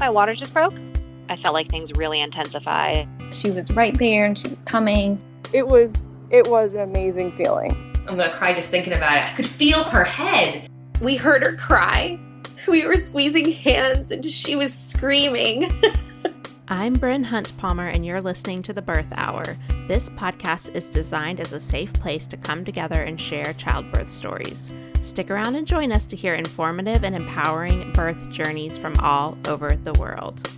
my water just broke. I felt like things really intensified. She was right there and she was coming. It was an amazing feeling. I'm gonna cry just thinking about it. I could feel her head. We heard her cry. We were squeezing hands and she was screaming. I'm Bryn Hunt Palmer, and you're listening to The Birth Hour. This podcast is designed as a safe place to come together and share childbirth stories. Stick around and join us to hear informative and empowering birth journeys from all over the world.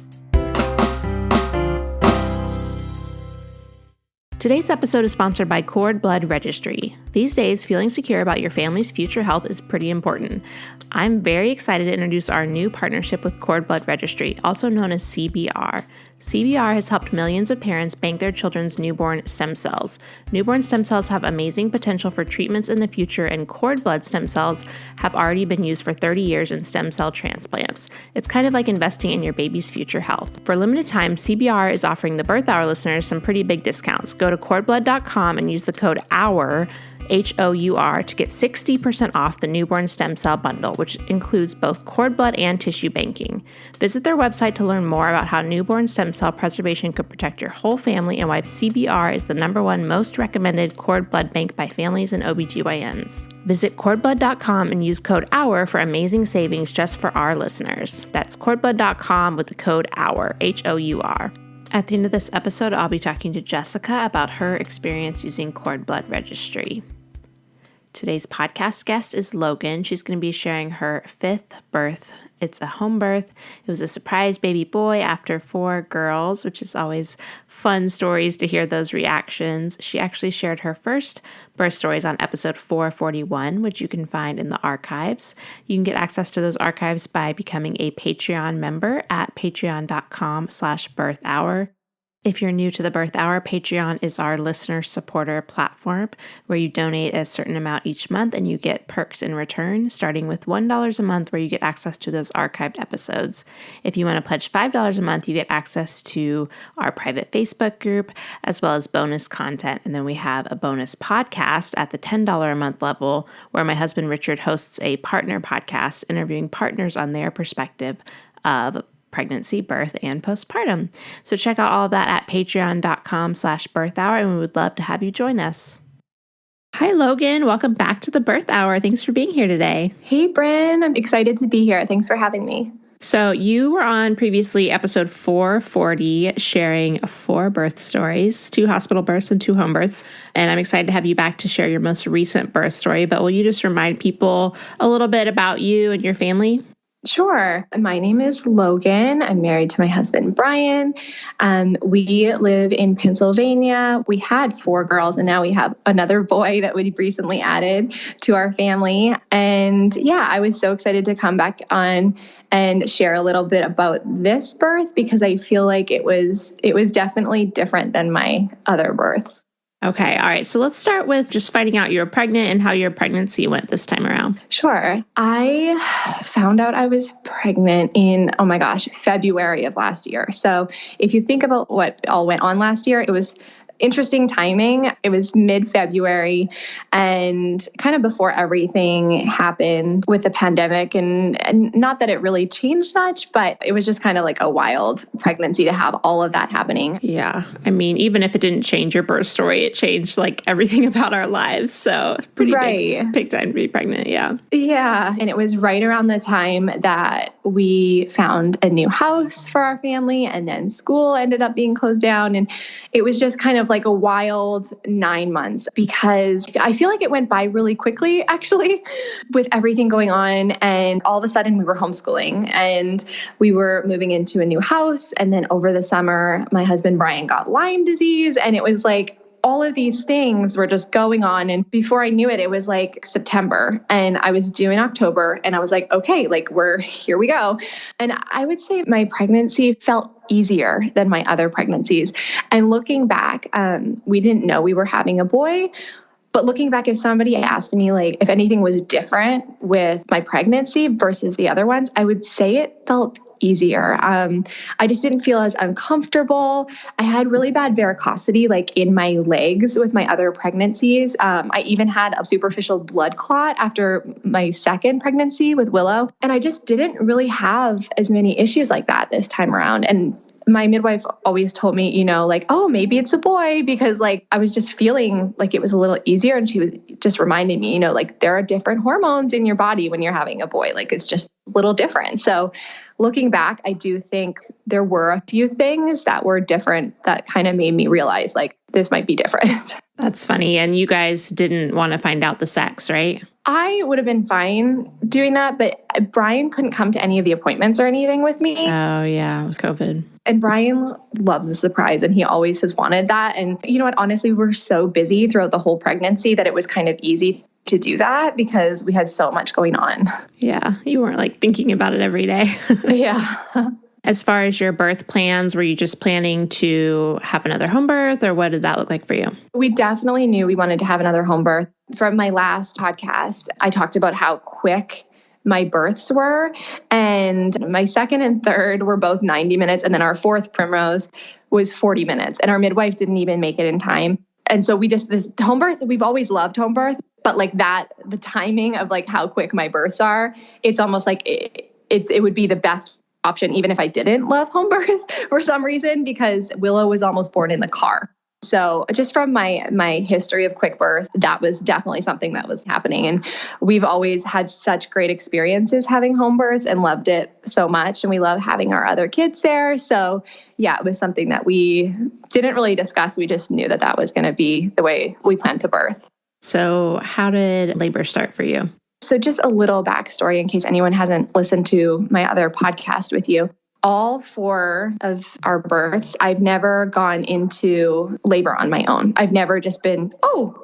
Today's episode is sponsored by Cord Blood Registry. These days, feeling secure about your family's future health is pretty important. I'm very excited to introduce our new partnership with Cord Blood Registry, also known as CBR. CBR has helped millions of parents bank their children's newborn stem cells. Newborn stem cells have amazing potential for treatments in the future, and cord blood stem cells have already been used for 30 years in stem cell transplants. It's kind of like investing in your baby's future health. For a limited time, CBR is offering the Birth Hour listeners some pretty big discounts. Go to cordblood.com and use the code HOUR, HOUR, to get 60% off the newborn stem cell bundle, which includes both cord blood and tissue banking. Visit their website to learn more about how newborn stem cell preservation could protect your whole family and why CBR is the #1 most recommended cord blood bank by families and OBGYNs. Visit cordblood.com and use code HOUR for amazing savings just for our listeners. That's cordblood.com with the code HOUR, HOUR. At the end of this episode, I'll be talking to Jessica about her experience using Cord Blood Registry. Today's podcast guest is Logan. She's going to be sharing her 5th birth. It's a home birth. It was a surprise baby boy after 4 girls, which is always fun stories to hear those reactions. She actually shared her first birth stories on episode 441, which you can find in the archives. You can get access to those archives by becoming a Patreon member at patreon.com/birthhour. If you're new to the Birth Hour, Patreon is our listener supporter platform where you donate a certain amount each month and you get perks in return, starting with $1 a month where you get access to those archived episodes. If you want to pledge $5 a month, you get access to our private Facebook group as well as bonus content. And then we have a bonus podcast at the $10 a month level where my husband Richard hosts a partner podcast interviewing partners on their perspective of pregnancy, birth, and postpartum. So check out all of that at patreon.com/birthhour, and we would love to have you join us. Hi, Logan. Welcome back to the Birth Hour. Thanks for being here today. Hey, Bryn. I'm excited to be here. Thanks for having me. So you were on previously episode 440, sharing 4 birth stories, 2 hospital births and 2 home births. And I'm excited to have you back to share your most recent birth story. But will you just remind people a little bit about you and your family? Sure. My name is Logan. I'm married to my husband, Brian. We live in Pennsylvania. We had 4 girls, and now we have another boy that we recently added to our family. And yeah, I was so excited to come back on and share a little bit about this birth because I feel like it was definitely different than my other births. Okay. All right. So let's start with just finding out you were pregnant and how your pregnancy went this time around. Sure. I found out I was pregnant in, February of last year. So if you think about what all went on last year, it was interesting timing. It was mid-February and kind of before everything happened with the pandemic. And not that it really changed much, but it was just kind of like a wild pregnancy to have all of that happening. Yeah. I mean, even if it didn't change your birth story, it changed like everything about our lives. So pretty big time to be pregnant. Yeah. Yeah. And it was right around the time that we found a new house for our family, and then school ended up being closed down. And it was just kind of like a wild 9 months because I feel like it went by really quickly, actually, with everything going on. And all of a sudden we were homeschooling and we were moving into a new house. And then over the summer, my husband, Brian, got Lyme disease. And it was like, all of these things were just going on. And before I knew it, it was like September and I was due in October. And I was like, okay, like here we go. And I would say my pregnancy felt easier than my other pregnancies. And looking back, we didn't know we were having a boy. But looking back, if somebody asked me like if anything was different with my pregnancy versus the other ones, I would say it felt easier. I just didn't feel as uncomfortable. I had really bad varicosity, like in my legs with my other pregnancies. I even had a superficial blood clot after my second pregnancy with Willow. And I just didn't really have as many issues like that this time around. And my midwife always told me, like, oh, maybe it's a boy, because like I was just feeling like it was a little easier. And she was just reminding me, like there are different hormones in your body when you're having a boy. Like it's just a little different. So looking back, I do think there were a few things that were different that kind of made me realize like this might be different. That's funny. And you guys didn't want to find out the sex, right? I would have been fine doing that, but Brian couldn't come to any of the appointments or anything with me. Oh, yeah, it was COVID. And Brian loves a surprise, and he always has wanted that. And you know what? Honestly, we're so busy throughout the whole pregnancy that it was kind of easy to do that because we had so much going on. Yeah, you weren't like thinking about it every day. Yeah. As far as your birth plans, were you just planning to have another home birth, or what did that look like for you? We definitely knew we wanted to have another home birth. From my last podcast, I talked about how quick my births were. And my second and third were both 90 minutes. And then our fourth Primrose was 40 minutes. And our midwife didn't even make it in time. And so the home birth, we've always loved home birth. But like that, the timing of like how quick my births are, it's almost like it would be the best option, even if I didn't love home birth for some reason, because Willow was almost born in the car. So just from my history of quick birth, that was definitely something that was happening. And we've always had such great experiences having home births and loved it so much. And we love having our other kids there. So yeah, it was something that we didn't really discuss. We just knew that that was going to be the way we planned to birth. So how did labor start for you? So just a little backstory in case anyone hasn't listened to my other podcast with you. All 4 of our births, I've never gone into labor on my own. I've never just been,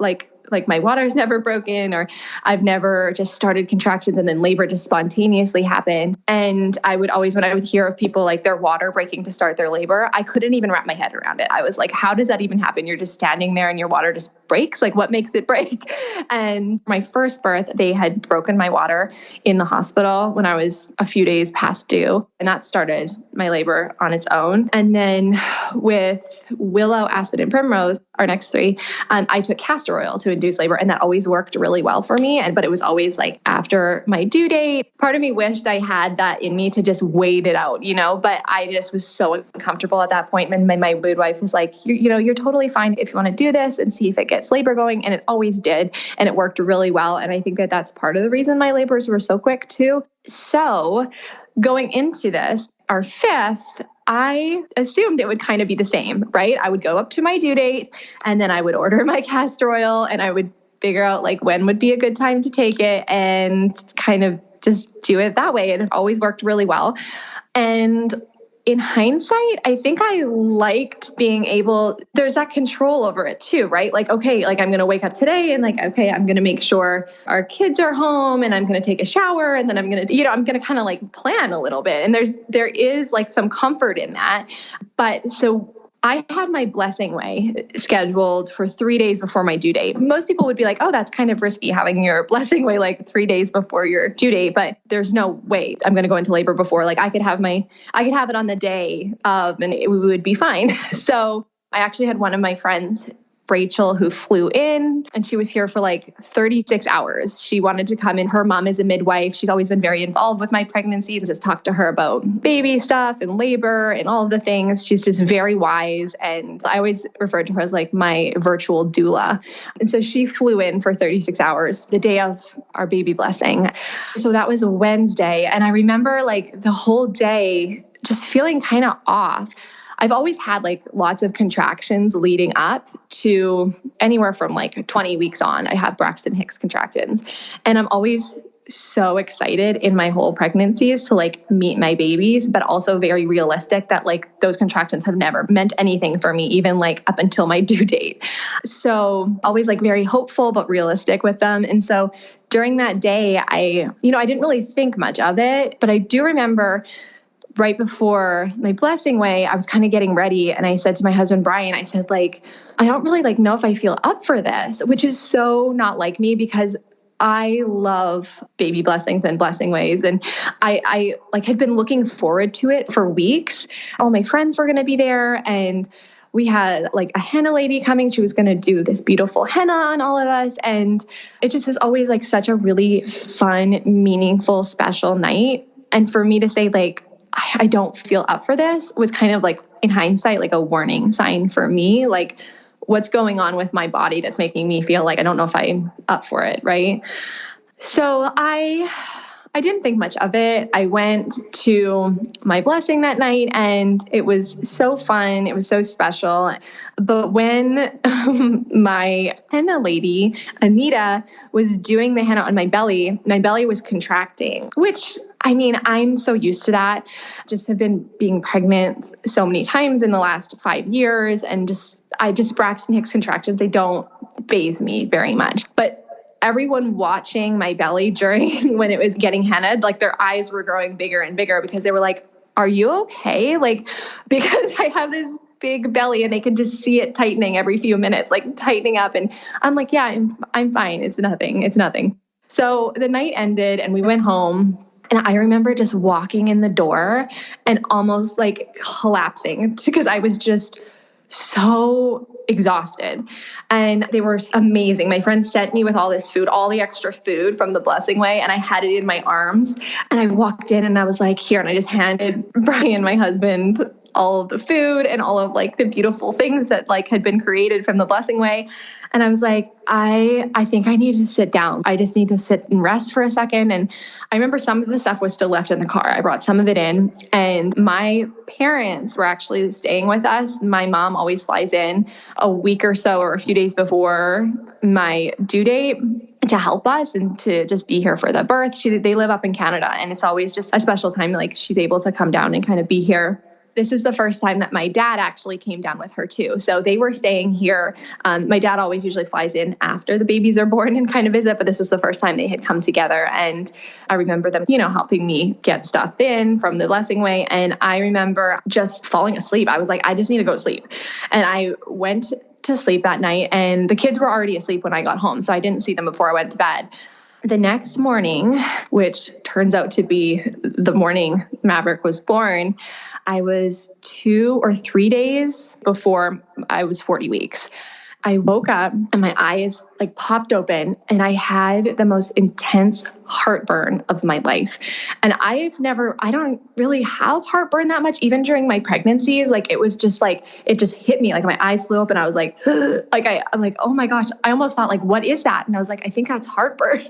like my water's never broken, or I've never just started contractions and then labor just spontaneously happened. And I would always, when I would hear of people like their water breaking to start their labor, I couldn't even wrap my head around it. I was like, how does that even happen? You're just standing there and your water just breaks? Like what makes it break? And my first birth, they had broken my water in the hospital when I was a few days past due. And that started my labor on its own. And then with Willow, Aspen, and Primrose, our next 3, I took castor oil to induce labor, and that always worked really well for me. But it was always like after my due date. Part of me wished I had that in me to just wait it out, but I just was so uncomfortable at that point. And my midwife was like, you're totally fine if you want to do this and see if it gets labor going. And it always did. And it worked really well. And I think that that's part of the reason my labors were so quick too. So going into this, our 5th, I assumed it would kind of be the same, right? I would go up to my due date and then I would order my castor oil and I would figure out like when would be a good time to take it and kind of just do it that way. It always worked really well. And in hindsight, I think I liked being able, there's that control over it too, right? Like, okay, like I'm going to wake up today and like, okay, I'm going to make sure our kids are home and I'm going to take a shower and then I'm going to, I'm going to kind of like plan a little bit. And there is like some comfort in that. But so I had my blessing way scheduled for 3 days before my due date. Most people would be like, oh, that's kind of risky having your blessing way like 3 days before your due date, but there's no way I'm going to go into labor before. Like I could have it on the day of and it would be fine. So I actually had one of my friends, Rachel, who flew in and she was here for like 36 hours. She wanted to come in. Her mom is a midwife. She's always been very involved with my pregnancies and just talked to her about baby stuff and labor and all of the things. She's just very wise. And I always referred to her as like my virtual doula. And so she flew in for 36 hours the day of our baby blessing. So that was a Wednesday. And I remember like the whole day just feeling kind of off. I've always had like lots of contractions leading up to anywhere from like 20 weeks on. I have Braxton Hicks contractions and I'm always so excited in my whole pregnancies to like meet my babies, but also very realistic that like those contractions have never meant anything for me, even like up until my due date. So always like very hopeful, but realistic with them. And so during that day, I didn't really think much of it, but I do remember right before my blessing way, I was kind of getting ready. And I said to my husband, Brian, I said, like, I don't really like know if I feel up for this, which is so not like me because I love baby blessings and blessing ways. And I like had been looking forward to it for weeks. All my friends were going to be there, and we had like a henna lady coming. She was going to do this beautiful henna on all of us. And it just is always like such a really fun, meaningful, special night. And for me to say like, I don't feel up for this was kind of like, in hindsight, like a warning sign for me, like what's going on with my body that's making me feel like I don't know if I'm up for it, right? So I didn't think much of it. I went to my blessing that night, and it was so fun. It was so special. But when my henna lady, Anita, was doing the henna on my belly was contracting, which, I mean, I'm so used to that. Just have been being pregnant so many times in the last 5 years, and Braxton Hicks contractions, they don't faze me very much. But everyone watching my belly during when it was getting hennaed, like their eyes were growing bigger and bigger because they were like, are you okay? Like, because I have this big belly and they can just see it tightening every few minutes, like tightening up. And I'm like, yeah, I'm fine. It's nothing. So the night ended and we went home. And I remember just walking in the door and almost like collapsing because I was just so exhausted. And they were amazing. My friends sent me with all this food, all the extra food from the blessing way, and I had it in my arms. And I walked in and I was like, here, and I just handed Brian, my husband, all of the food and all of like the beautiful things that like had been created from the blessing way. And I was like, I think I need to sit down. I just need to sit and rest for a second. And I remember some of the stuff was still left in the car. I brought some of it in, and my parents were actually staying with us. My mom always flies in a week or so or a few days before my due date to help us and to just be here for the birth. They live up in Canada, and it's always just a special time. Like she's able to come down and kind of be here. This is the first time that my dad actually came down with her too. So they were staying here. My dad always usually flies in after the babies are born and kind of visit, but this was the first time they had come together. And I remember them, helping me get stuff in from the blessing way. And I remember just falling asleep. I was like, I just need to go to sleep. And I went to sleep that night, and the kids were already asleep when I got home. So I didn't see them before I went to bed. The next morning, which turns out to be the morning Maverick was born, I was 2 or 3 days before I was 40 weeks. I woke up and my eyes like popped open, and I had the most intense heartburn of my life. And I don't really have heartburn that much, even during my pregnancies. Like it was just like, it just hit me, like my eyes flew open. I was like, I'm like, oh my gosh, I almost thought like, what is that? And I was like, I think that's heartburn.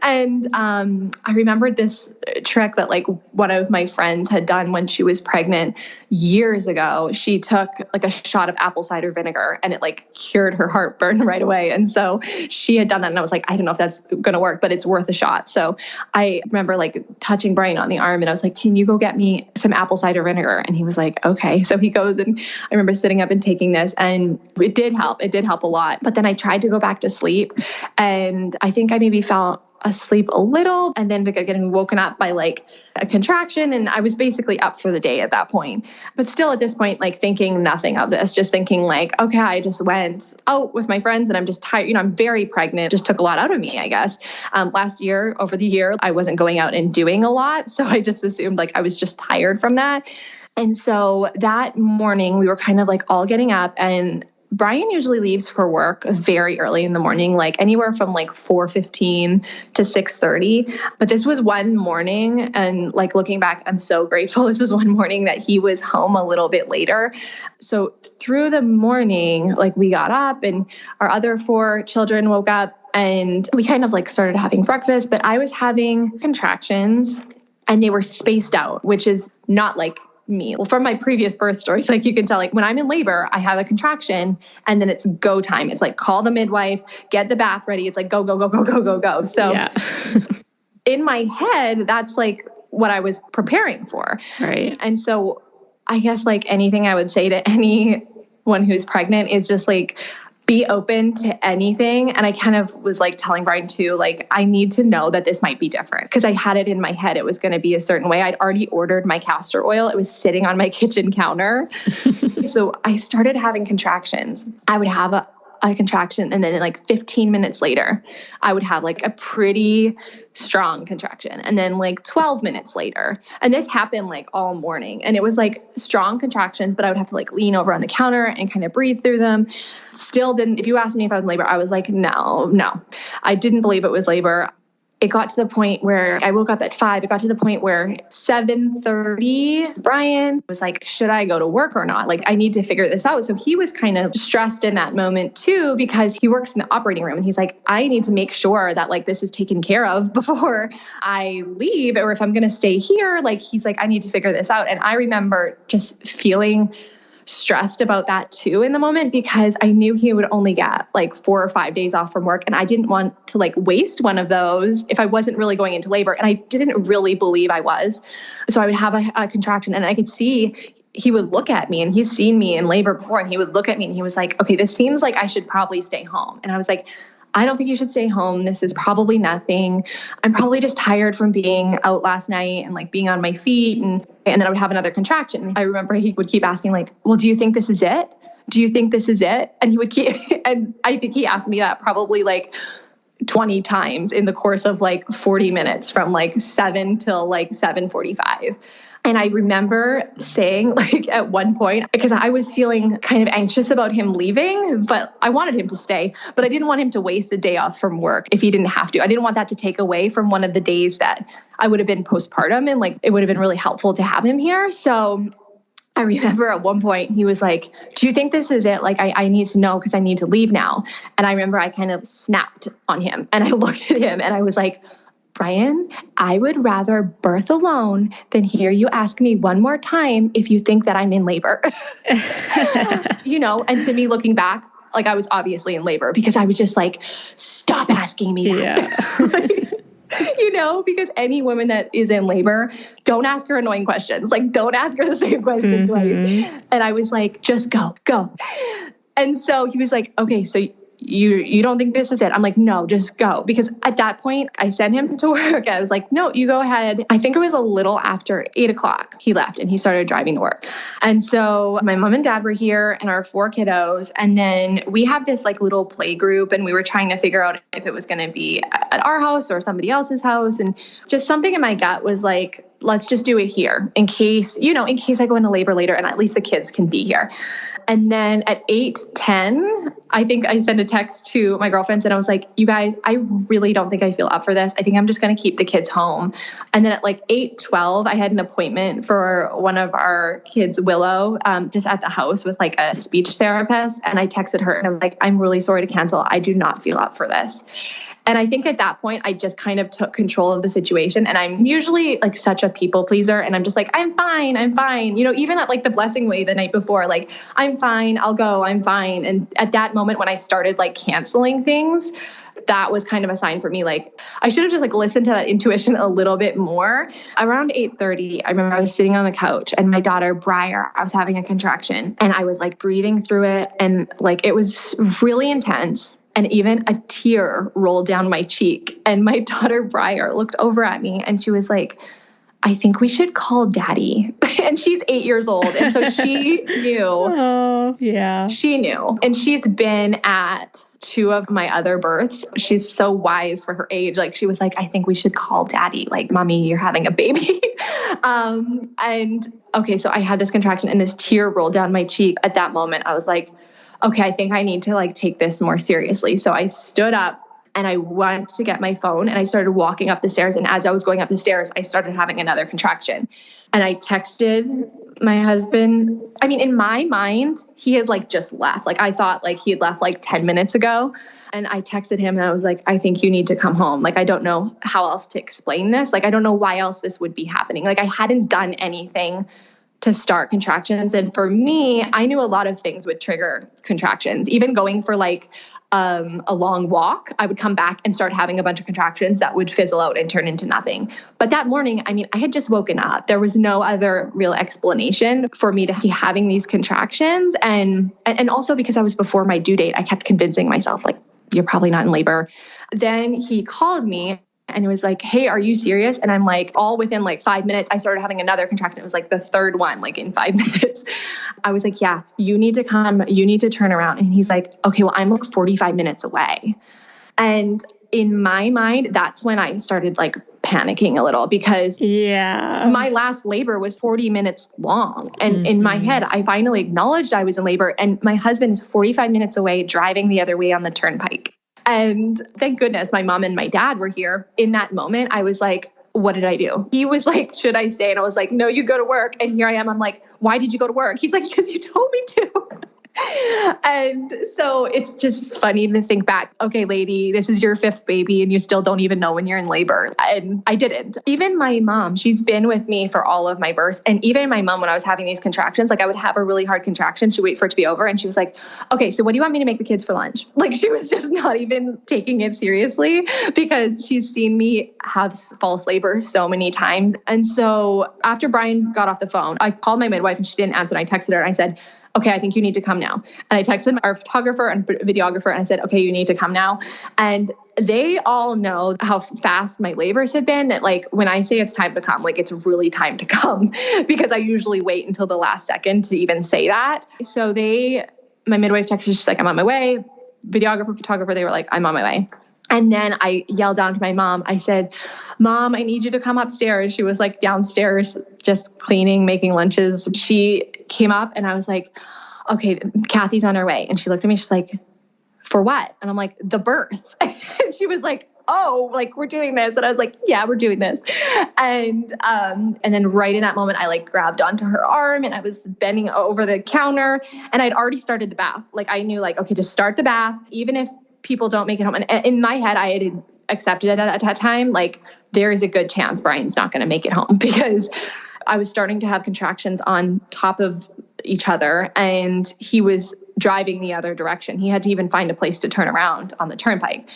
And I remembered this trick that like one of my friends had done when she was pregnant years ago. She took like a shot of apple cider vinegar, and it like cured her heartburn right away. And so she had done that, and I was like, I don't know if that's going to work, but it's worth a shot. So I remember like touching Brian on the arm, and I was like, can you go get me some apple cider vinegar? And he was like, okay. So he goes, and I remember sitting up and taking this, and it did help. It did help a lot. But then I tried to go back to sleep, and I think I maybe fell asleep a little, and then getting woken up by like a contraction, and I was basically up for the day at that point. But still at this point, like thinking nothing of this, just thinking like, okay, I just went out with my friends and I'm just tired. I'm very pregnant, just took a lot out of me, I guess. Last year, over the year, I wasn't going out and doing a lot. So I just assumed like I was just tired from that. And so that morning we were kind of like all getting up, and Brian usually leaves for work very early in the morning, like anywhere from like 4:15 to 6:30. But this was one morning, and like looking back, I'm so grateful. This was one morning that he was home a little bit later. So through the morning, like we got up, and our other 4 children woke up, and we kind of like started having breakfast, but I was having contractions, and they were spaced out, which is not like me. Well, from my previous birth stories, like you can tell, like when I'm in labor, I have a contraction and then it's go time. It's like call the midwife, get the bath ready. It's like go, go, go, go, go, go, go. So yeah. In my head, that's like what I was preparing for. Right. And so I guess like anything I would say to anyone who's pregnant is just like, be open to anything. And I kind of was like telling Brian too, like, I need to know that this might be different, because I had it in my head. It was going to be a certain way. I'd already ordered my castor oil. It was sitting on my kitchen counter. So I started having contractions. I would have a contraction. And then like 15 minutes later, I would have like a pretty strong contraction. And then like 12 minutes later. And this happened like all morning. And it was like strong contractions, but I would have to like lean over on the counter and kind of breathe through them. Still didn't, if you asked me if I was in labor, I was like, no. I didn't believe it was labor. It got to the point where I woke up at 5. It got to the point where 7:30, Brian was like, should I go to work or not? Like, I need to figure this out. So he was kind of stressed in that moment too, because he works in the operating room. And he's like, I need to make sure that like this is taken care of before I leave, or if I'm going to stay here. Like, he's like, I need to figure this out. And I remember just feeling stressed about that too in the moment, because I knew he would only get like 4 or 5 days off from work. And I didn't want to like waste one of those if I wasn't really going into labor. And I didn't really believe I was. So I would have a contraction, and I could see he would look at me, and he's seen me in labor before, and he would look at me and he was like, okay, this seems like I should probably stay home. And I was like, I don't think you should stay home. This is probably nothing. I'm probably just tired from being out last night and like being on my feet. And then I would have another contraction. I remember he would keep asking like, well, do you think this is it? Do you think this is it? And he would keep, and I think he asked me that probably like 20 times in the course of like 40 minutes from like 7 till like 7:45. And I remember saying like at one point, because I was feeling kind of anxious about him leaving, but I wanted him to stay, but I didn't want him to waste a day off from work if he didn't have to. I didn't want that to take away from one of the days that I would have been postpartum, and like it would have been really helpful to have him here. So I remember at one point he was like, do you think this is it? Like, I need to know because I need to leave now. And I remember I kind of snapped on him, and I looked at him and I was like, Brian, I would rather birth alone than hear you ask me one more time if you think that I'm in labor. You know, and to me looking back, like I was obviously in labor, because I was just like, stop asking me that. Yeah. You know, because any woman that is in labor, don't ask her annoying questions. Like, don't ask her the same question twice. And I was like, just go. And so he was like, okay, so you don't think this is it? I'm like, no, just go. Because at that point, I sent him to work. I was like, no, you go ahead. I think it was a little after 8:00. He left and he started driving to work. And so my mom and dad were here and our 4 kiddos. And then we have this like little play group, and we were trying to figure out if it was going to be at our house or somebody else's house. And just something in my gut was like, let's just do it here in case I go into labor later, and at least the kids can be here. And then at 8:10, I think I sent a text to my girlfriends and I was like, you guys, I really don't think I feel up for this. I think I'm just going to keep the kids home. And then at like 8:12, I had an appointment for one of our kids, Willow, just at the house with like a speech therapist. And I texted her and I'm like, I'm really sorry to cancel. I do not feel up for this. And I think at that point, I just kind of took control of the situation. And I'm usually like such a people pleaser. And I'm just like, I'm fine. You know, even at like the blessing way the night before, like, I'm fine. I'll go. I'm fine. And at that moment, when I started like canceling things, that was kind of a sign for me. Like, I should have just like listened to that intuition a little bit more. Around 8:30, I remember I was sitting on the couch and my daughter, Briar, I was having a contraction and I was like breathing through it. And like, it was really intense. And even a tear rolled down my cheek. And my daughter, Briar, looked over at me and she was like, I think we should call Daddy. And she's 8 years old. And so she knew. Oh, yeah. She knew. And she's been at 2 of my other births. She's so wise for her age. Like, she was like, I think we should call Daddy. Like, Mommy, you're having a baby. And okay, so I had this contraction and this tear rolled down my cheek. At that moment, I was like, okay, I think I need to like take this more seriously. So I stood up and I went to get my phone and I started walking up the stairs. And as I was going up the stairs, I started having another contraction. And I texted my husband. I mean, in my mind, he had like just left. Like, I thought like he had left like 10 minutes ago. And I texted him and I was like, I think you need to come home. Like, I don't know how else to explain this. Like, I don't know why else this would be happening. Like, I hadn't done anything to start contractions. And for me, I knew a lot of things would trigger contractions. Even going for like a long walk, I would come back and start having a bunch of contractions that would fizzle out and turn into nothing. But that morning, I mean, I had just woken up. There was no other real explanation for me to be having these contractions. And also because I was before my due date, I kept convincing myself, like, you're probably not in labor. Then he called me And it was like, hey, are you serious? And I'm like, all within like 5 minutes, I started having another contraction. It was like the third one, like in 5 minutes. I was like, yeah, you need to come, you need to turn around. And he's like, okay, well, I'm like 45 minutes away. And in my mind, that's when I started like panicking a little because my last labor was 40 minutes long. And in my head, I finally acknowledged I was in labor and my husband's 45 minutes away driving the other way on the turnpike. And thank goodness my mom and my dad were here. In that moment, I was like, what did I do? He was like, should I stay? And I was like, no, you go to work. And here I am. I'm like, why did you go to work? He's like, because you told me to. And so it's just funny to think back, okay, lady, this is your 5th baby and you still don't even know when you're in labor. And I didn't. Even my mom, she's been with me for all of my births. And even my mom, when I was having these contractions, like I would have a really hard contraction. She'd wait for it to be over. And she was like, okay, so what do you want me to make the kids for lunch? Like she was just not even taking it seriously because she's seen me have false labor so many times. And so after Brian got off the phone, I called my midwife and she didn't answer. And I texted her and I said, okay, I think you need to come now. And I texted our photographer and videographer and I said, okay, you need to come now. And they all know how fast my labors have been, that like when I say it's time to come, like it's really time to come because I usually wait until the last second to even say that. So my midwife texted, she's like, I'm on my way. Videographer, photographer, they were like, I'm on my way. And then I yelled down to my mom. I said, Mom, I need you to come upstairs. She was like downstairs, just cleaning, making lunches. She came up and I was like, okay, Kathy's on her way. And she looked at me. She's like, for what? And I'm like, the birth. And she was like, oh, like we're doing this. And I was like, yeah, we're doing this. And then right in that moment, I like grabbed onto her arm and I was bending over the counter and I'd already started the bath. Like I knew like, okay, just start the bath, even if people don't make it home. And in my head, I had accepted it at that time. Like there is a good chance Brian's not going to make it home because I was starting to have contractions on top of each other and he was driving the other direction. He had to even find a place to turn around on the turnpike.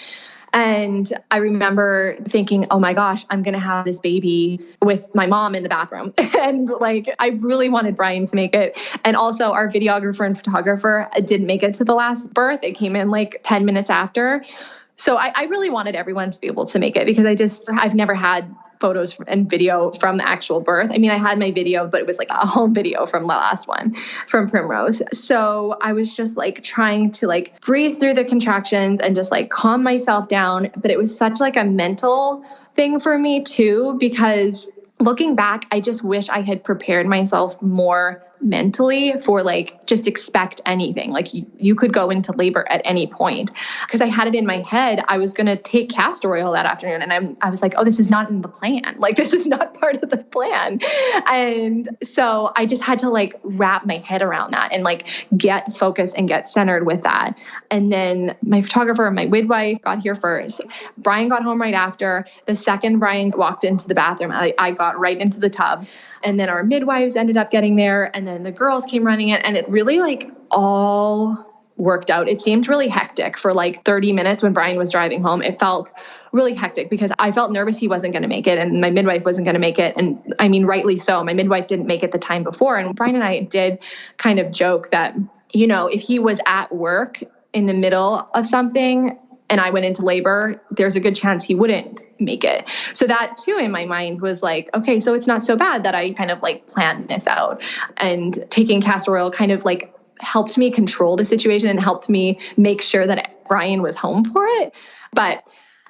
And I remember thinking, oh my gosh, I'm going to have this baby with my mom in the bathroom. And like, I really wanted Brian to make it. And also our videographer and photographer didn't make it to the last birth. It came in like 10 minutes after. So I really wanted everyone to be able to make it because I've never had photos and video from the actual birth. I mean, I had my video, but it was like a home video from the last one from Primrose. So I was just like trying to like breathe through the contractions and just like calm myself down. But it was such like a mental thing for me too, because looking back, I just wish I had prepared myself more mentally for like, just expect anything. Like you could go into labor at any point because I had it in my head. I was going to take castor oil that afternoon. And I was like, oh, this is not in the plan. Like, this is not part of the plan. And so I just had to like wrap my head around that and like get focused and get centered with that. And then my photographer and my midwife got here first. Brian got home right after. The second Brian walked into the bathroom, I got right into the tub. And then our midwives ended up getting there. And then the girls came running it. And it really like all worked out. It seemed really hectic for like 30 minutes when Brian was driving home. It felt really hectic because I felt nervous he wasn't going to make it and my midwife wasn't going to make it. And I mean, rightly so. My midwife didn't make it the time before. And Brian and I did kind of joke that, you know, if he was at work in the middle of something and I went into labor, there's a good chance he wouldn't make it. So that too, in my mind was like, okay, so it's not so bad that I kind of like planned this out. And taking castor oil kind of like helped me control the situation and helped me make sure that Brian was home for it. But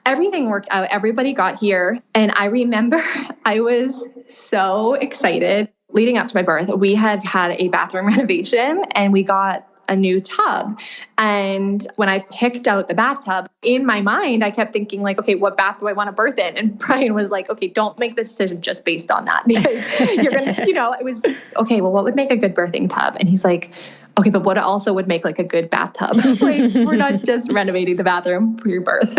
everything worked out. Everybody got here. And I remember I was so excited leading up to my birth. We had a bathroom renovation and we got a new tub. And when I picked out the bathtub, in my mind, I kept thinking like, okay, what bath do I want to birth in? And Brian was like, okay, don't make this decision just based on that because you're going to, it was, okay, well, what would make a good birthing tub? And he's like, okay, but what also would make like a good bathtub? Like, we're not just renovating the bathroom for your birth.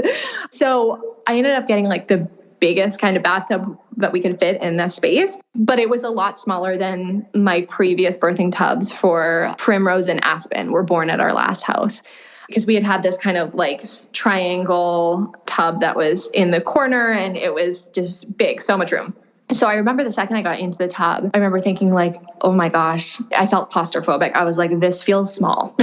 So I ended up getting like the biggest kind of bathtub that we could fit in this space, but it was a lot smaller than my previous birthing tubs for Primrose and Aspen were born at our last house. Because we had this kind of like triangle tub that was in the corner and it was just big, so much room. So I remember the second I got into the tub, I remember thinking like, oh my gosh, I felt claustrophobic. I was like, this feels small.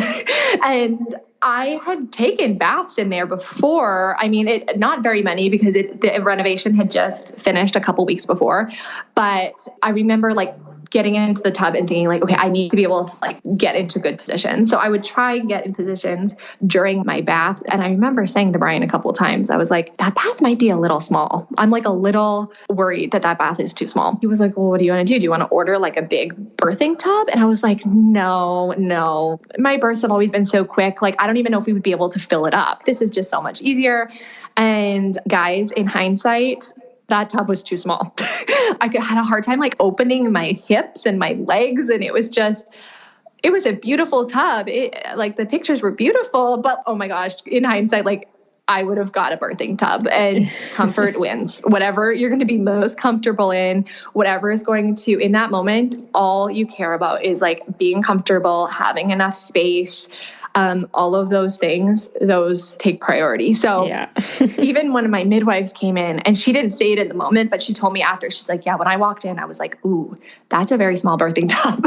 And I had taken baths in there before. I mean, not very many because the renovation had just finished a couple weeks before. But I remember like getting into the tub and thinking like, okay, I need to be able to like get into good position. So I would try and get in positions during my bath. And I remember saying to Brian a couple of times, I was like, that bath might be a little small. I'm like a little worried that bath is too small. He was like, well, what do you want to do? Do you want to order like a big birthing tub? And I was like, no. My births have always been so quick. Like, I don't even know if we would be able to fill it up. This is just so much easier. And guys, in hindsight, that tub was too small. I had a hard time like opening my hips and my legs. And it was a beautiful tub. Like the pictures were beautiful, but oh my gosh, in hindsight, like I would have got a birthing tub, and comfort wins. Whatever you're going to be most comfortable in, whatever is going to, in that moment, all you care about is like being comfortable, having enough space. All of those things, those take priority. So yeah. Even when my midwives came in, and she didn't say it in the moment, but she told me after, she's like, yeah, when I walked in, I was like, ooh, that's a very small birthing tub.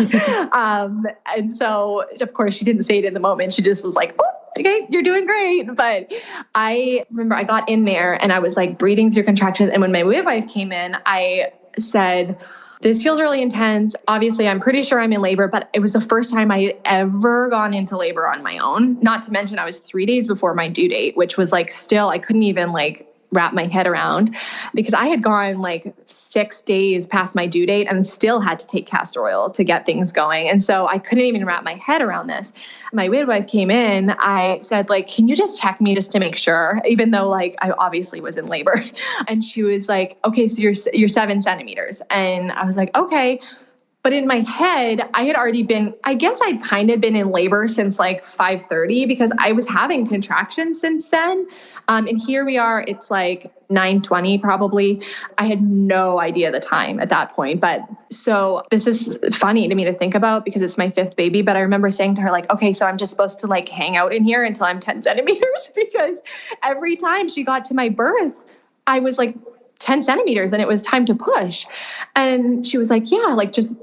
And so of course she didn't say it in the moment. She just was like, oh, okay, you're doing great. But I remember I got in there and I was like breathing through contractions. And when my midwife came in, I said, this feels really intense. Obviously, I'm pretty sure I'm in labor, but it was the first time I had ever gone into labor on my own. Not to mention I was 3 days before my due date, which was like still, I couldn't even like wrap my head around because I had gone like 6 days past my due date and still had to take castor oil to get things going. And so I couldn't even wrap my head around this. My midwife came in, I said like, can you just check me just to make sure, even though like I obviously was in labor. And she was like, okay, so you're 7 centimeters. And I was like, okay. But in my head, I had already been, I guess I'd kind of been in labor since like 5:30 because I was having contractions since then. And here we are, it's like 9:20 probably. I had no idea the time at that point. But so this is funny to me to think about because it's my 5th baby. But I remember saying to her like, okay, so I'm just supposed to like hang out in here until I'm 10 centimeters because every time she got to my birth, I was like 10 centimeters and it was time to push. And she was like, yeah, like just,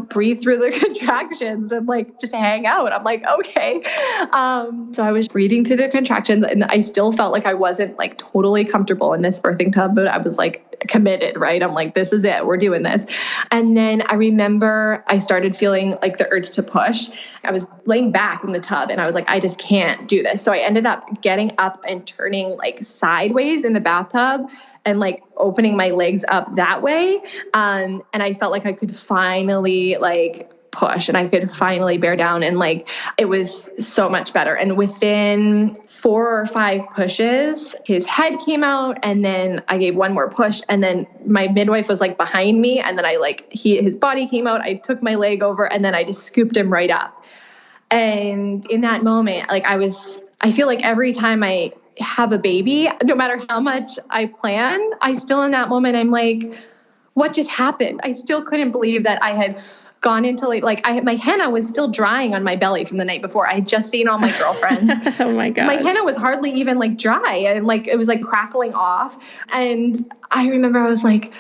breathe through the contractions and like just hang out. I'm like, okay. So I was breathing through the contractions and I still felt like I wasn't like totally comfortable in this birthing tub, but I was like committed, right? I'm like, this is it. We're doing this. And then I remember I started feeling like the urge to push. I was laying back in the tub and I was like, I just can't do this. So I ended up getting up and turning like sideways in the bathtub and like opening my legs up that way. And I felt like I could finally like push and I could finally bear down. And like, it was so much better. And within 4 or 5 pushes, his head came out and then I gave one more push. And then my midwife was like behind me. And then his body came out. I took my leg over and then I just scooped him right up. And in that moment, like I feel like every time I have a baby, no matter how much I plan, I still in that moment, I'm like, what just happened? I still couldn't believe that I had gone into my henna was still drying on my belly from the night before. I had just seen all my girlfriends. Oh my God. My henna was hardly even like dry and like, it was like crackling off. And I remember I was like,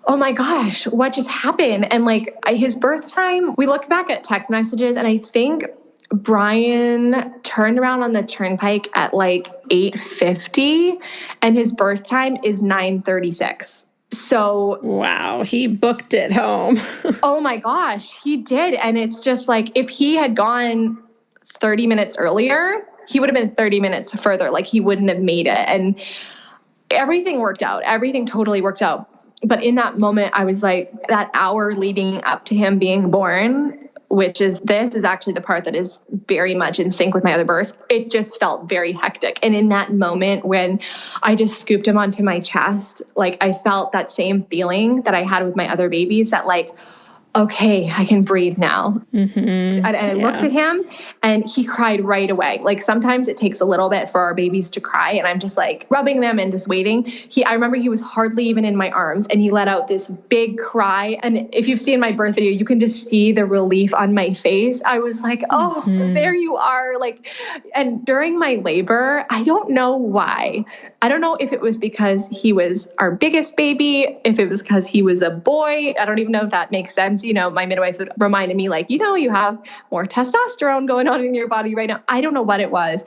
oh my gosh, what just happened? And like his birth time, we looked back at text messages and I think Brian turned around on the turnpike at like 8:50 and his birth time is 9:36. So wow, he booked it home. Oh my gosh, he did. And it's just like, if he had gone 30 minutes earlier, he would have been 30 minutes further. Like he wouldn't have made it. And everything worked out. Everything totally worked out. But in that moment, I was like, that hour leading up to him being born, this is actually the part that is very much in sync with my other births. It just felt very hectic. And in that moment when I just scooped him onto my chest, like I felt that same feeling that I had with my other babies, that like, okay, I can breathe now. Mm-hmm. And I looked at him and he cried right away. Like sometimes it takes a little bit for our babies to cry and I'm just like rubbing them and just waiting. I remember he was hardly even in my arms and he let out this big cry. And if you've seen my birth video, you can just see the relief on my face. I was like, oh, there you are. Like, and during my labor, I don't know why. I don't know if it was because he was our biggest baby, if it was because he was a boy. I don't even know if that makes sense. You know, my midwife reminded me like, you know, you have more testosterone going on in your body right now. I don't know what it was,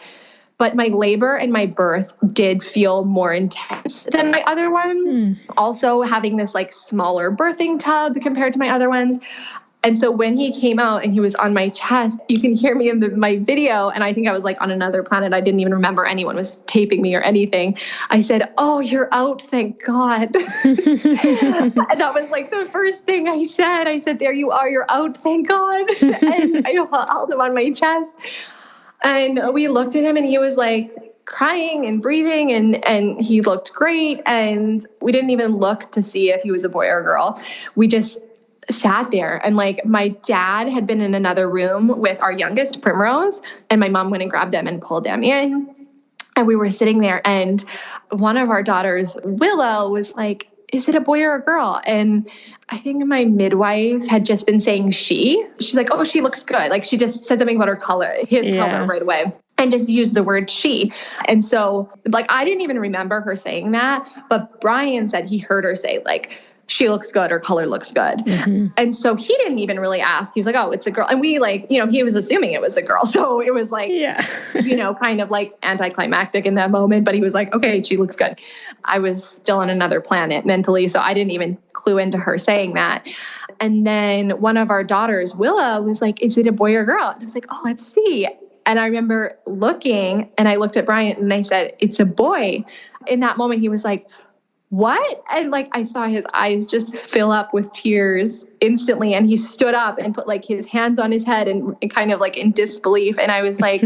but my labor and my birth did feel more intense than my other ones. Also having this like smaller birthing tub compared to my other ones. And so when he came out and he was on my chest, you can hear me in my video. And I think I was like on another planet. I didn't even remember anyone was taping me or anything. I said, oh, you're out. Thank God. And that was like the first thing I said. I said, there you are. You're out. Thank God. And I held him on my chest. And we looked at him and he was like crying and breathing and he looked great. And we didn't even look to see if he was a boy or a girl. We just sat there and like my dad had been in another room with our youngest Primrose and my mom went and grabbed them and pulled them in and we were sitting there and one of our daughters, Willow, was like, is it a boy or a girl? And I think my midwife had just been saying she's like, oh, she looks good. Like she just said something about her color, his color right away. And just used the word she. And so like, I didn't even remember her saying that, but Brian said he heard her say like, she looks good, her color looks good. And so he didn't even really ask. He was like, oh, it's a girl. And we like, you know, he was assuming it was a girl. So it was like, you know, kind of like anticlimactic in that moment. But he was like, okay, she looks good. I was still on another planet mentally. So I didn't even clue into her saying that. And then one of our daughters, Willow, was like, is it a boy or a girl? And I was like, oh, let's see. And I remember looking and I looked at Brian and I said, it's a boy. In that moment, he was like, what? And like, I saw his eyes just fill up with tears instantly. And he stood up and put like his hands on his head and kind of like in disbelief. And I was like,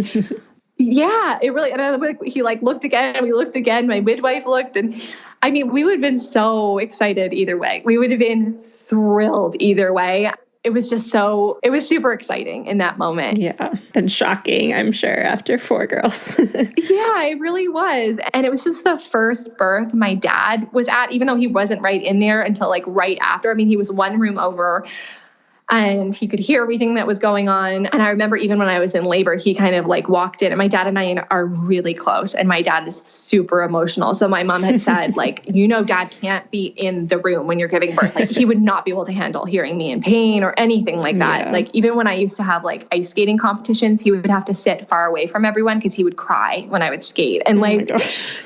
yeah, it really, and he like looked again, and we looked again, my midwife looked, and I mean, we would have been so excited either way. We would have been thrilled either way. It was just it was super exciting in that moment. Yeah. And shocking, I'm sure, after 4 girls. Yeah, it really was. And it was just the first birth my dad was at, even though he wasn't right in there until like right after. I mean, he was one room over and he could hear everything that was going on. And I remember even when I was in labor, he kind of like walked in, and my dad and I are really close, and my dad is super emotional. So my mom had said like, you know, dad can't be in the room when you're giving birth. Like he would not be able to handle hearing me in pain or anything like that. Yeah. Like even when I used to have like ice skating competitions, he would have to sit far away from everyone because he would cry when I would skate. And like,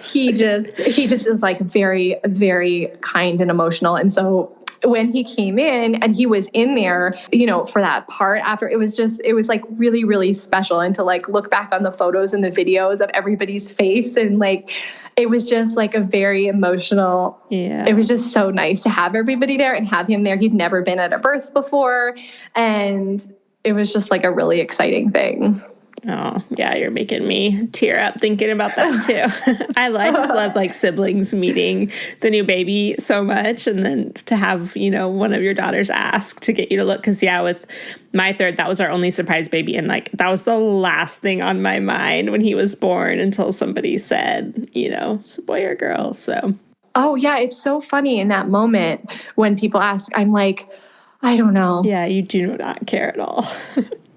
he just is like very, very kind and emotional. And so when he came in and he was in there, you know, for that part after, it was like really, really special. And to like look back on the photos and the videos of everybody's face, and like, it was just like a very emotional, it was just so nice to have everybody there and have him there. He'd never been at a birth before. And it was just like a really exciting thing. Oh, yeah, you're making me tear up thinking about that too. I just love like siblings meeting the new baby so much. And then to have, you know, one of your daughters ask to get you to look. Because with my third, that was our only surprise baby. And like, that was the last thing on my mind when he was born until somebody said, you know, it's a boy or a girl. So. Oh, yeah. It's so funny in that moment when people ask, I'm like, I don't know. Yeah, you do not care at all.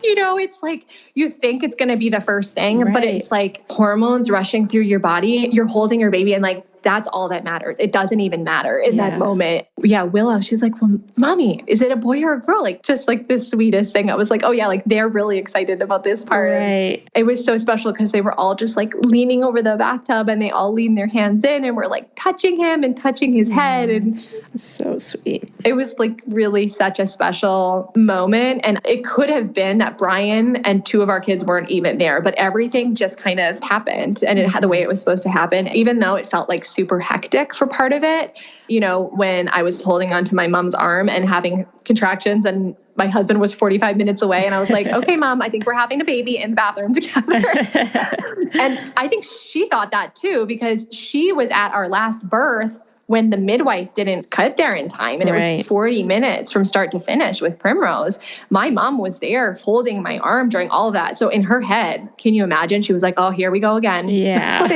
You know, it's like you think it's going to be the first thing, but it's like hormones rushing through your body. You're holding your baby and like, that's all that matters. It doesn't even matter in that moment. Yeah, Willow, she's like, well, mommy, is it a boy or a girl? Like, just like the sweetest thing. I was like, oh yeah, like they're really excited about this part. Right. It was so special because they were all just like leaning over the bathtub and they all leaned their hands in and were like touching him and touching his head. And so sweet. It was like really such a special moment. And it could have been that Brian and 2 of our kids weren't even there, but everything just kind of happened and it had the way it was supposed to happen, even though it felt like super hectic for part of it. You know, when I was holding onto my mom's arm and having contractions and my husband was 45 minutes away and I was like, okay, Mom, I think we're having a baby in the bathroom together. And I think she thought that too, because she was at our last birth when the midwife didn't cut there in time, and it was 40 minutes from start to finish with Primrose, my mom was there holding my arm during all of that. So in her head, can you imagine? She was like, oh, here we go again. Yeah.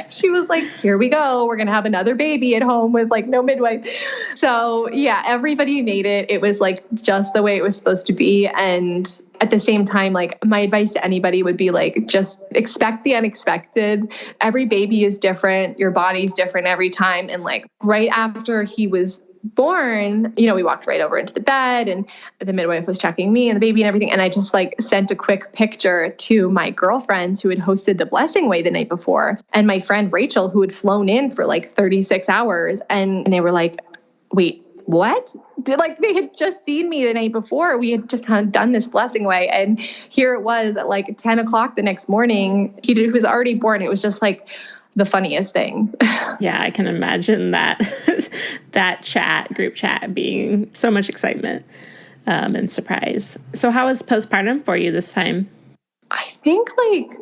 She was like, here we go. We're going to have another baby at home with like no midwife. So yeah, everybody made it. It was like just the way it was supposed to be. And at the same time, like my advice to anybody would be like, just expect the unexpected. Every baby is different. Your body's different every time. And like right after he was born, you know, we walked right over into the bed and the midwife was checking me and the baby and everything. And I just like sent a quick picture to my girlfriends who had hosted the blessing way the night before. And my friend Rachel, who had flown in for like 36 hours. And they were like, wait, what? They had just seen me the night before. We had just kind of done this blessing way. And here it was at like 10 o'clock the next morning. He was already born. It was just like the funniest thing. Yeah, I can imagine that group chat being so much excitement and surprise. So how was postpartum for you this time? I think like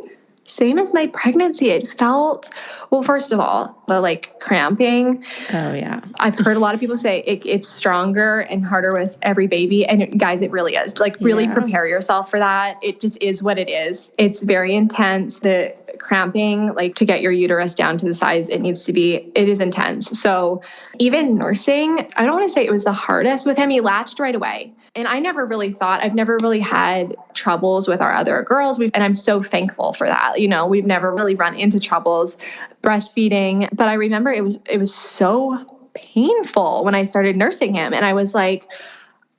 same as my pregnancy. It felt, well, first of all, the like cramping. Oh yeah. I've heard a lot of people say it's stronger and harder with every baby. And guys, it really is. Like really prepare yourself for that. It just is what it is. It's very intense. The cramping, like to get your uterus down to the size it needs to be, it is intense. So even nursing, I don't want to say it was the hardest with him. He latched right away. And I never really thought, I've never really had troubles with our other girls. And I'm so thankful for that. You know, we've never really run into troubles breastfeeding. But I remember it was so painful when I started nursing him. And I was like,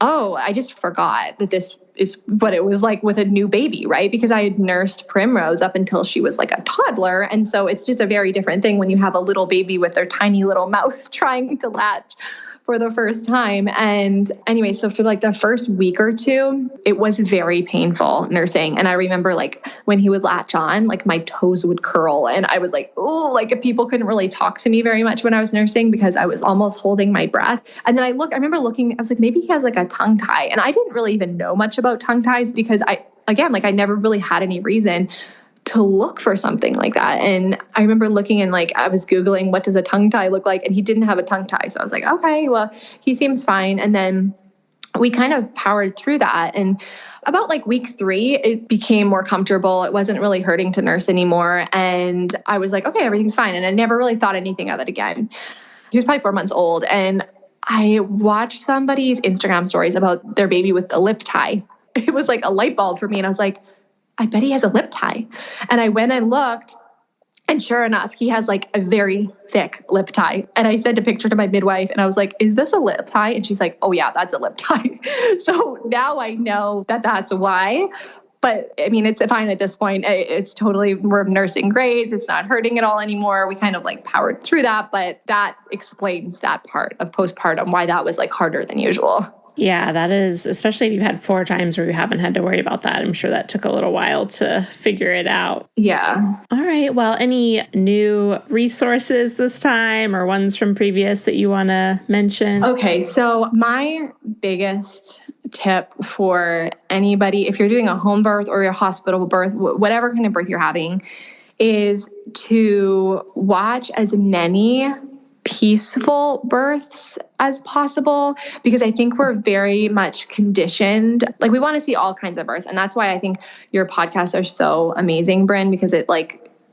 oh, I just forgot that this is what it was like with a new baby, right? Because I had nursed Primrose up until she was like a toddler. And so it's just a very different thing when you have a little baby with their tiny little mouth trying to latch for the first time. And anyway, so for like the first week or two, it was very painful nursing. And I remember like when he would latch on, like my toes would curl. And I was like, oh, like people couldn't really talk to me very much when I was nursing because I was almost holding my breath. And then I remember looking, I was like, maybe he has like a tongue tie. And I didn't really even know much about tongue ties because I never really had any reason to look for something like that. And I remember looking and like, I was Googling, what does a tongue tie look like? And he didn't have a tongue tie. So I was like, okay, well, he seems fine. And then we kind of powered through that. And about like week 3, it became more comfortable. It wasn't really hurting to nurse anymore. And I was like, okay, everything's fine. And I never really thought anything of it again. He was probably 4 months old. And I watched somebody's Instagram stories about their baby with a lip tie. It was like a light bulb for me. And I was like, I bet he has a lip tie. And I went and looked, and sure enough, he has like a very thick lip tie. And I sent a picture to my midwife and I was like, is this a lip tie? And she's like, oh yeah, that's a lip tie. So now I know that that's why. But I mean, it's fine at this point. It's totally, we're nursing great. It's not hurting at all anymore. We kind of like powered through that, but that explains that part of postpartum, why that was like harder than usual. Yeah, that is, especially if you've had 4 times where you haven't had to worry about that. I'm sure that took a little while to figure it out. Yeah. All right. Well, any new resources this time or ones from previous that you want to mention? Okay. So my biggest tip for anybody, if you're doing a home birth or a hospital birth, whatever kind of birth you're having, is to watch as many peaceful births as possible, because I think we're very much conditioned. Like we want to see all kinds of births. And that's why I think your podcasts are so amazing, Bryn, because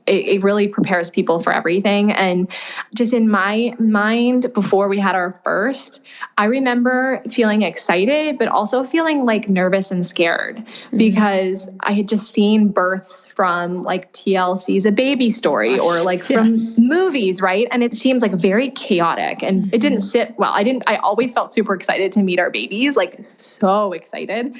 it really prepares people for everything. And just in my mind, before we had our first, I remember feeling excited, but also feeling like nervous and scared because I had just seen births from like TLC's A Baby Story or like from movies, right? And it seems like very chaotic and it didn't sit well. I always felt super excited to meet our babies, like so excited.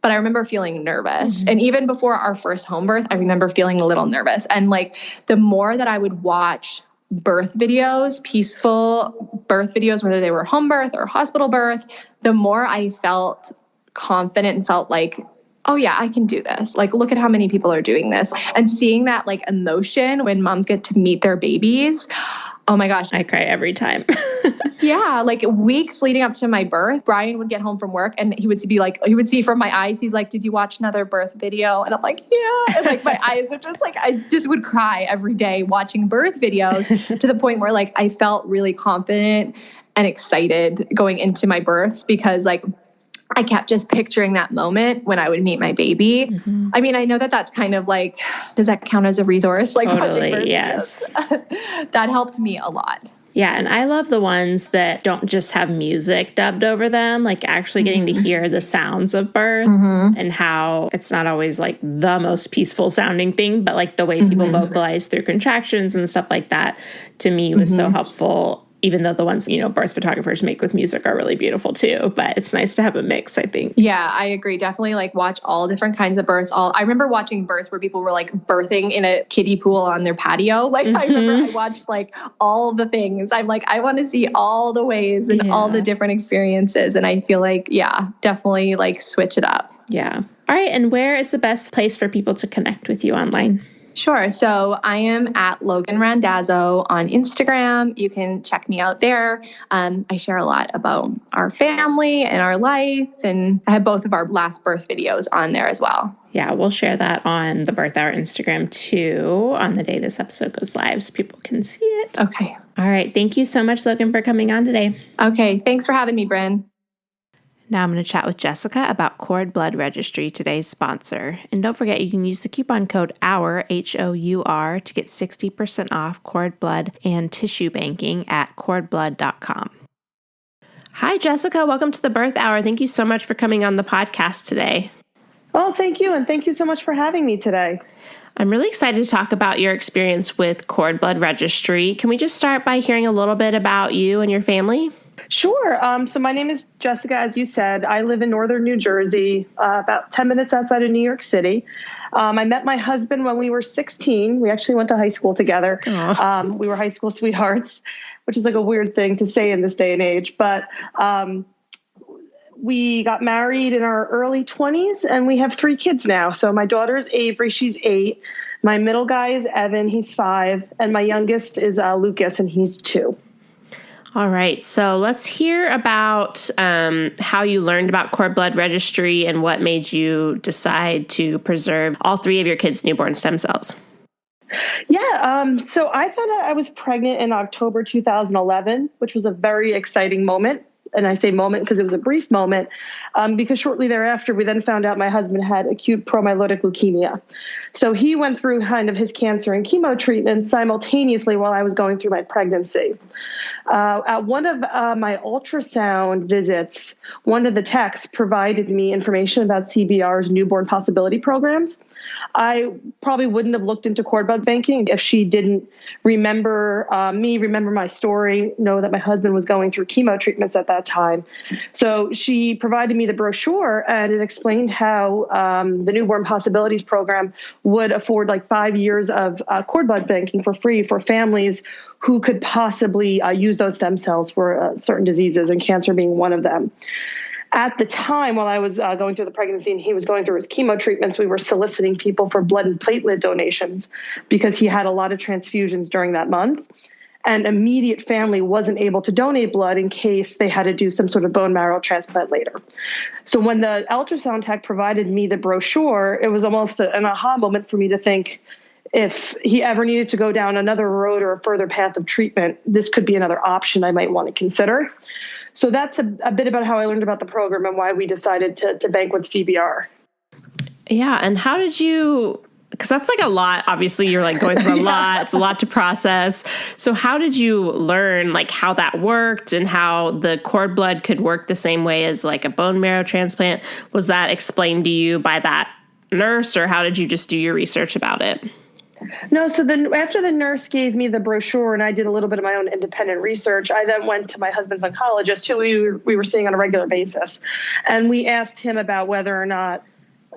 But I remember feeling nervous. Mm-hmm. And even before our first home birth, I remember feeling a little nervous. And like the more that I would watch birth videos, peaceful birth videos, whether they were home birth or hospital birth, the more I felt confident and felt like, oh yeah, I can do this. Like, look at how many people are doing this. And seeing that like emotion when moms get to meet their babies, Oh my gosh. I cry every time. Yeah, like weeks leading up to my birth, Brian would get home from work and he would see from my eyes, he's like, "Did you watch another birth video?" And I'm like, "Yeah." And like my eyes are just like, I just would cry every day watching birth videos to the point where like I felt really confident and excited going into my births because like I kept just picturing that moment when I would meet my baby. Mm-hmm. I mean, I know that that's kind of like, does that count as a resource? Like totally, watching birth yes. videos. That helped me a lot. Yeah, and I love the ones that don't just have music dubbed over them, like actually getting to hear the sounds of birth and how it's not always like the most peaceful sounding thing, but like the way people vocalize through contractions and stuff like that to me was so helpful. Even though the ones, birth photographers make with music are really beautiful too. But it's nice to have a mix, I think. Yeah, I agree. Definitely like watch all different kinds of births. I remember watching births where people were like birthing in a kiddie pool on their patio. Like I remember I watched like all the things. I'm like, I want to see all the ways and all the different experiences. And I feel like, definitely like switch it up. Yeah. All right. And where is the best place for people to connect with you online? Sure. So I am at Logan Randazzo on Instagram. You can check me out there. I share a lot about our family and our life, and I have both of our last birth videos on there as well. Yeah, we'll share that on the Birth Hour Instagram too on the day this episode goes live so people can see it. Okay. All right. Thank you so much, Logan, for coming on today. Okay. Thanks for having me, Bryn. Now I'm going to chat with Jessica about Cord Blood Registry, today's sponsor. And don't forget, you can use the coupon code HOUR, HOUR, to get 60% off cord blood and tissue banking at cordblood.com. Hi, Jessica. Welcome to the Birth Hour. Thank you so much for coming on the podcast today. Oh, thank you. And thank you so much for having me today. I'm really excited to talk about your experience with Cord Blood Registry. Can we just start by hearing a little bit about you and your family? Sure. So my name is Jessica, as you said. I live in northern New Jersey, about 10 minutes outside of New York City. I met my husband when we were 16. We actually went to high school together. We were high school sweethearts, which is like a weird thing to say in this day and age. But we got married in our early 20s, and we have 3 kids now. So my daughter is Avery. She's 8. My middle guy is Evan. He's 5. And my youngest is Lucas, and he's 2. All right, so let's hear about how you learned about Cord Blood Registry and what made you decide to preserve all 3 of your kids' newborn stem cells. Yeah, so I found out I was pregnant in October 2011, which was a very exciting moment. And I say moment because it was a brief moment, because shortly thereafter, we then found out my husband had acute promyeloid leukemia. So he went through kind of his cancer and chemo treatment simultaneously while I was going through my pregnancy. At one of my ultrasound visits, one of the techs provided me information about CBR's newborn possibility programs. I probably wouldn't have looked into cord blood banking if she didn't remember my story, know that my husband was going through chemo treatments at that time. So she provided me the brochure, and it explained how the Newborn Possibilities Program would afford like 5 years of cord blood banking for free for families who could possibly use those stem cells for certain diseases, and cancer being one of them. At the time, while I was going through the pregnancy and he was going through his chemo treatments, we were soliciting people for blood and platelet donations because he had a lot of transfusions during that month. And immediate family wasn't able to donate blood in case they had to do some sort of bone marrow transplant later. So when the ultrasound tech provided me the brochure, it was almost an aha moment for me to think, if he ever needed to go down another road or a further path of treatment, this could be another option I might want to consider. So that's a bit about how I learned about the program and why we decided to bank with CBR. Yeah. And how did you, because that's like a lot, obviously you're like going through a lot, it's a lot to process. So how did you learn like how that worked and how the cord blood could work the same way as like a bone marrow transplant? Was that explained to you by that nurse, or how did you just do your research about it? No, so then after the nurse gave me the brochure and I did a little bit of my own independent research, I then went to my husband's oncologist, who we were seeing on a regular basis. And we asked him about whether or not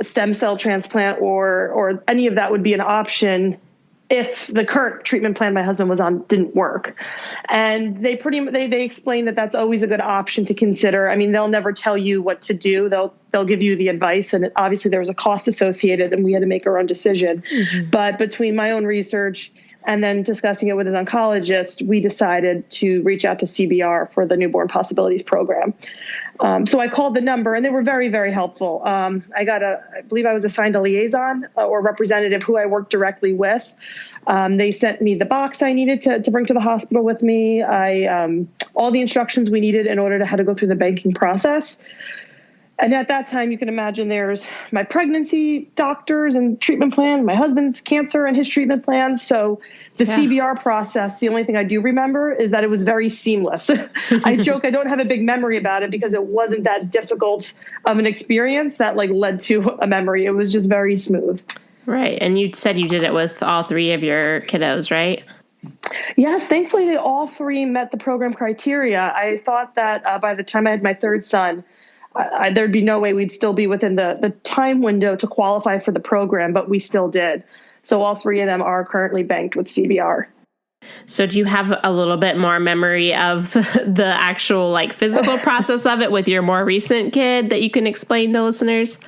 a stem cell transplant or any of that would be an option if the current treatment plan my husband was on didn't work. And they explained that that's always a good option to consider. I mean, they'll never tell you what to do. They'll give you the advice, and obviously there was a cost associated and we had to make our own decision. Mm-hmm. But between my own research And then discussing it with his oncologist, we decided to reach out to CBR for the Newborn Possibilities program. So I called the number, and they were very, very helpful. I believe I was assigned a liaison or representative who I worked directly with. They sent me the box I needed to bring to the hospital with me. All the instructions we needed in order to how to go through the banking process. And at that time, you can imagine there's my pregnancy doctors and treatment plan, my husband's cancer and his treatment plans. So the CBR process, the only thing I do remember is that it was very seamless. I joke I don't have a big memory about it because it wasn't that difficult of an experience that led to a memory. It was just very smooth. Right. And you said you did it with all three of your kiddos, right? Yes, thankfully they all three met the program criteria. I thought that by the time I had my third son, there'd be no way we'd still be within the time window to qualify for the program, but we still did. So all three of them are currently banked with CBR. So do you have a little bit more memory of the actual physical process of it with your more recent kid that you can explain to listeners?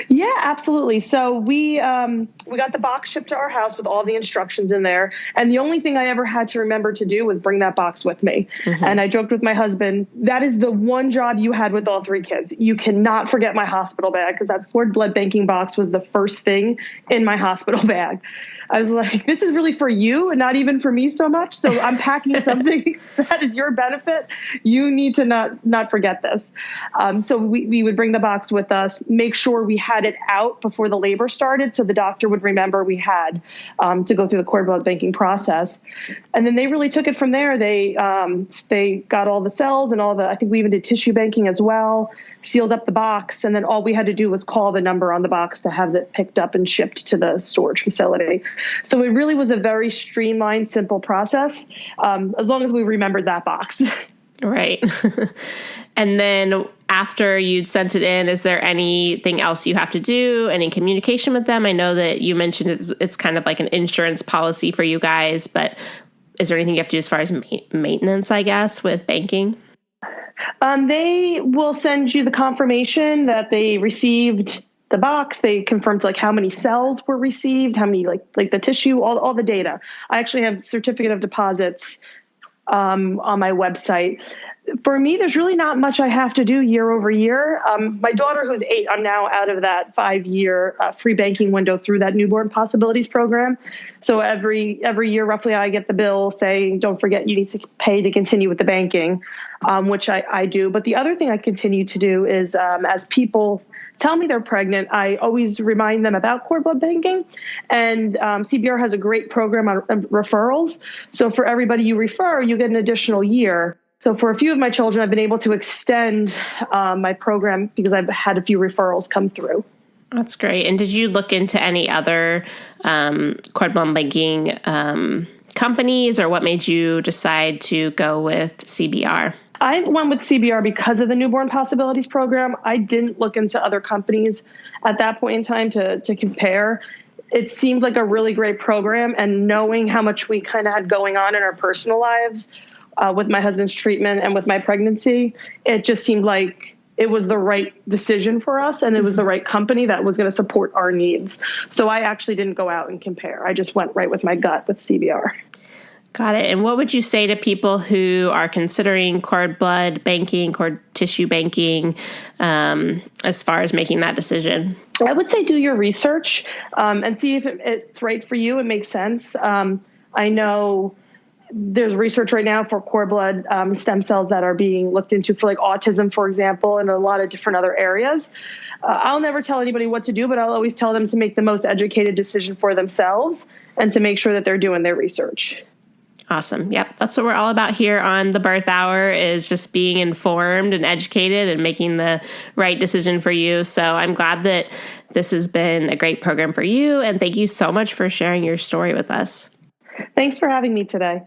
Yeah, absolutely. So we got the box shipped to our house with all the instructions in there. And the only thing I ever had to remember to do was bring that box with me. Mm-hmm. And I joked with my husband, that is the one job you had with all three kids. You cannot forget my hospital bag, because that cord blood banking box was the first thing in my hospital bag. I was like, this is really for you and not even for me so much. So I'm packing something that is your benefit. You need to not forget this. So we would bring the box with us, make sure we had it out before the labor started, so the doctor would remember we had to go through the cord blood banking process. And then they really took it from there. They got all the cells and I think we even did tissue banking as well, sealed up the box, and then all we had to do was call the number on the box to have it picked up and shipped to the storage facility. So it really was a very streamlined, simple process, as long as we remembered that box. Right. And then after you'd sent it in, is there anything else you have to do? Any communication with them? I know that you mentioned it's kind of like an insurance policy for you guys, but is there anything you have to do as far as maintenance, I guess, with banking? They will send you the confirmation that they received the box. They confirmed how many cells were received, how many like the tissue, all the data. I actually have certificate of deposits on my website. For me, there's really not much I have to do year over year. My daughter, who's 8, I'm now out of that 5-year free banking window through that Newborn Possibilities program. So every year, roughly, I get the bill saying, don't forget, you need to pay to continue with the banking, which I do. But the other thing I continue to do is as people tell me they're pregnant, I always remind them about cord blood banking. And CBR has a great program on referrals. So for everybody you refer, you get an additional year. So for a few of my children, I've been able to extend my program because I've had a few referrals come through. That's great. And did you look into any other cord blood banking companies, or what made you decide to go with CBR? I went with CBR because of the Newborn Possibilities program. I didn't look into other companies at that point in time to compare. It seemed like a really great program, and knowing how much we kind of had going on in our personal lives with my husband's treatment and with my pregnancy, it just seemed like it was the right decision for us, and it was the right company that was going to support our needs. So I actually didn't go out and compare. I just went right with my gut with CBR. Got it. And what would you say to people who are considering cord blood banking, cord tissue banking, as far as making that decision? I would say do your research and see if it's right for you. It makes sense. I know there's research right now for cord blood stem cells that are being looked into for autism, for example, and a lot of different other areas. I'll never tell anybody what to do, but I'll always tell them to make the most educated decision for themselves and to make sure that they're doing their research. Awesome. Yep. That's what we're all about here on the Birth Hour, is just being informed and educated and making the right decision for you. So I'm glad that this has been a great program for you. And thank you so much for sharing your story with us. Thanks for having me today.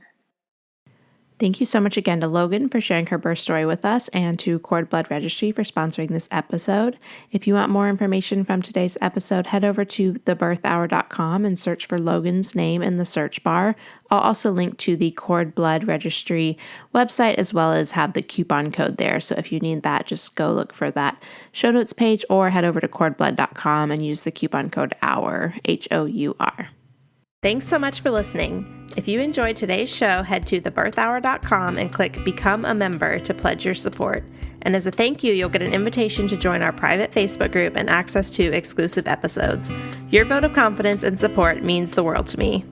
Thank you so much again to Logan for sharing her birth story with us, and to Cord Blood Registry for sponsoring this episode. If you want more information from today's episode, head over to thebirthhour.com and search for Logan's name in the search bar. I'll also link to the Cord Blood Registry website, as well as have the coupon code there. So if you need that, just go look for that show notes page, or head over to cordblood.com and use the coupon code HOUR, HOUR. Thanks so much for listening. If you enjoyed today's show, head to thebirthhour.com and click Become a Member to pledge your support. And as a thank you, you'll get an invitation to join our private Facebook group and access to exclusive episodes. Your vote of confidence and support means the world to me.